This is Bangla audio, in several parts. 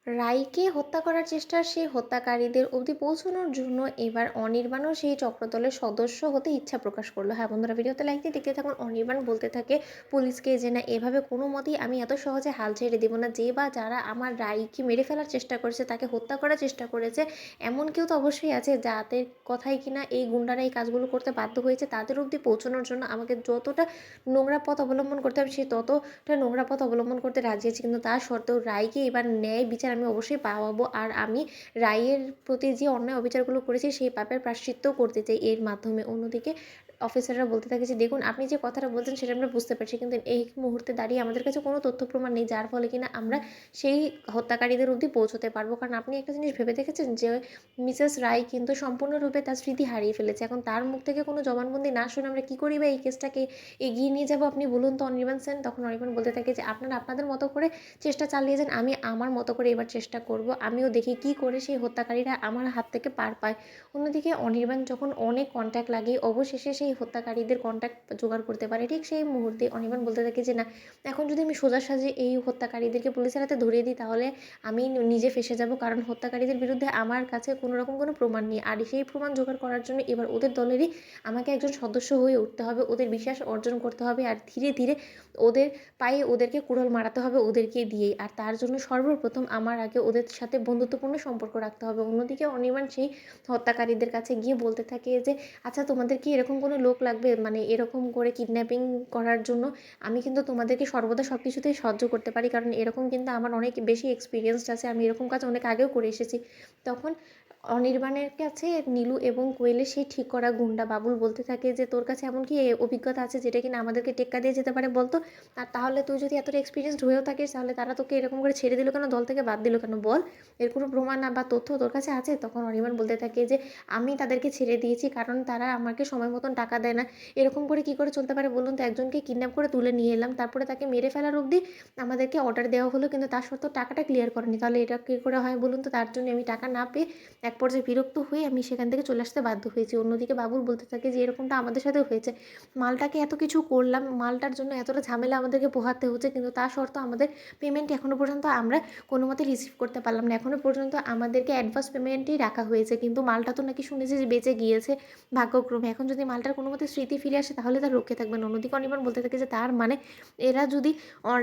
রাইকে হত্যা করার চেষ্টা সেই হত্যাকারীদের অবধি পৌঁছানোর জন্য এবার অনির্বাণও সেই চক্রদলের সদস্য হতে ইচ্ছা প্রকাশ করলো। হ্যাঁ বন্ধুরা, ভিডিওতে লাইক দিয়ে দেখতে থাকুন। অনির্বাণ বলতে থাকে পুলিশকে যে না, এভাবে কোনো মতেই আমি এত সহজে হাল ছেড়ে দেবো না। যে বা যারা আমার রাইকে মেরে ফেলার চেষ্টা করেছে, তাকে হত্যা করার চেষ্টা করেছে, এমন কেউ তো অবশ্যই আছে যাদের কথাই কিনা এই গুন্ডারা এই কাজগুলো করতে বাধ্য হয়েছে। তাদের অবধি পৌঁছানোর জন্য আমাকে যতটা নোংরা পথ অবলম্বন করতে হবে সে ততটা নোংরা পথ অবলম্বন করতে রাজি আছে। কিন্তু তার সত্ত্বেও রাইকে এবার ন্যায় বিচার আমি অবশ্যই পাওয়াবো। আর আমি রাইয়ের প্রতি যে অন্যায় অবিচারগুলো করেছি সেই পাপের প্রায়শ্চিত্তও করতে চাই এর মাধ্যমে। অন্যদিকে অফিসাররা বলতে থাকে যে দেখুন, আপনি যে কথাটা বলছেন সেটা আমরা বুঝতে পারছি, কিন্তু এই মুহূর্তে দাঁড়িয়ে আমাদের কাছে কোনো তথ্য প্রমাণ নেই যার ফলে কিনা আমরা সেই হত্যাকারীদের অবধি পৌঁছতে পারবো। কারণ আপনি একটা জিনিস ভেবে দেখেছেন যে মিসেস রায় কিন্তু সম্পূর্ণরূপে তার স্মৃতি হারিয়ে ফেলেছে। এখন তার মুখ থেকে কোনো জবানবন্দি না শুনে আমরা কী করি বা এই কেসটাকে এগিয়ে নিয়ে যাবো, আপনি বলুন তো অনির্বাণ সেন। তখন অনির্বাণ বলতে থাকে যে আপনারা আপনাদের মতো করে চেষ্টা চালিয়ে যান, আমি আমার মতো করে এবার চেষ্টা করব, আমিও দেখি কি করে সেই হত্যাকারীরা আমার হাত থেকে পার পায়। অন্যদিকে অনির্বাণ যখন অনেক কন্ট্যাক্ট লাগিয়ে অবশেষে সেই হত্যাকারীদের কন্ট্যাক্ট জোগাড় করতে পারে, ঠিক সেই মুহূর্তে অনির্বাণ বলতে থাকে যে না, এখন যদি আমি সোজাসাজি এই হত্যাকারীদেরকে পুলিশের হাতে ধরিয়ে দিই তাহলে আমি নিজে ফেঁসে যাব। কারণ হত্যাকারীদের বিরুদ্ধে আমার কাছে কোনো রকম কোনো প্রমাণ নেই। আর সেই প্রমাণ জোগাড় করার জন্য এবার ওদের দলেরই আমাকে একজন সদস্য হয়ে উঠতে হবে, ওদের বিশ্বাস অর্জন করতে হবে, আর ধীরে ধীরে ওদের পায়ে ওদেরকে কুড়াল মারাতে হবে ওদেরকে দিয়েই। আর তার জন্য সর্বপ্রথম আমার আগে ওদের সাথে বন্ধুত্বপূর্ণ সম্পর্ক রাখতে হবে। অন্যদিকে অনির্বাণ সেই হত্যাকারীদের কাছে গিয়ে বলতে থাকে যে আচ্ছা, তোমাদের কি এরকম কোনো লোক লাগবে, মানে এরকম করে কিডন্যাপিং করার জন্য? আমি কিন্তু তোমাদেরকে সর্বদা সব কিছুতেই সাহায্য করতে পারি, কারণ এরকম কিন্তু আমার অনেক বেশি এক্সপিরিয়েন্সড আছে, আমি এরকম কাজ অনেক আগেও করে এসেছি। তখন অনির্বাণের কাছে নীলু এবং কোয়েলের সেই ঠিক করা গুন্ডা বাবুল বলতে থাকে যে তোর কাছে এমন কি অভিজ্ঞতা আছে যেটা কিনা আমাদেরকে টেক্কা দিয়ে যেতে পারে বলতো? আর তাহলে তুই যদি এতটা এক্সপিরিয়েন্সড হয়েও থাকিস তাহলে তারা তোকে এরকম করে ছেড়ে দিল কেন, দল থেকে বাদ দিল কেন বল? এর কোনো প্রমাণ বা তথ্য তোর কাছে আছে? তখন অনির্বাণ বলতে থাকে যে আমি তাদেরকে ছেড়ে দিয়েছি কারণ তারা আমাকে সময় মতন টাকা দেয় না। এরকম করে কি করে চলতে পারে বলুন তো? একজনকে কিডন্যাপ করে তুলে নিয়ে এলাম, তারপরে তাকে মেরে ফেলার অবধি আমাদেরকে অর্ডার দেওয়া হলো, কিন্তু তার সত্ত্বেও টাকাটা ক্লিয়ার করেনি। তাহলে এটা কী করে হয় বলুন তো? তার জন্য আমি টাকা না পেয়ে এক পর্যায়ে বিরক্ত হয়ে আমি সেখান থেকে চলে আসতে বাধ্য হয়েছি। অন্যদিকে বাবুল বলতে থাকে যে এরকমটা আমাদের সাথেও হয়েছে, মালটাকে এত কিছু করলাম, মালটার জন্য এতটা ঝামেলা আমাদেরকে পোহাতে হচ্ছে, কিন্তু তা সত্ত্বেও আমাদের পেমেন্ট এখনও পর্যন্ত আমরা কোনো মতে রিসিভ করতে পারলাম না। এখনও পর্যন্ত আমাদেরকে অ্যাডভান্স পেমেন্টই রাখা হয়েছে, কিন্তু মালটা তো নাকি শুনেছি যে বেঁচে গিয়েছে ভাগ্যক্রমে। এখন যদি মালটার কোনো মতে স্মৃতি ফিরে আসে তাহলে তার রক্ষে থাকবেন। অন্যদিকে অনির্বাণ বলতে থাকে যে তার মানে এরা যদি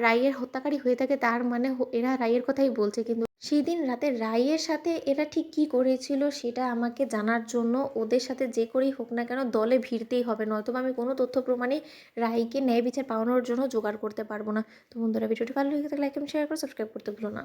রাইয়ের হত্যাকারী হয়ে থাকে তার মানে এরা রাইয়ের কথাই বলছে। কিন্তু সেদিন রাতে রাইয়ের সাথে এরা ঠিক কী করেছিল সেটা আমাকে জানার জন্য ওদের সাথে যে করেই হোক না কেন দলে ভিড়তেই হবে, নয়তোবা আমি কোনো তথ্য প্রমাণে রাইকে ন্যায় বিচার পাওয়ানোর জন্য জোগাড় করতে পারবো না। তো বন্ধুরা, ভিডিওটি ভালো লেগে থাকলে লাইক এবং শেয়ার করে সাবস্ক্রাইব করতে ভুলো না।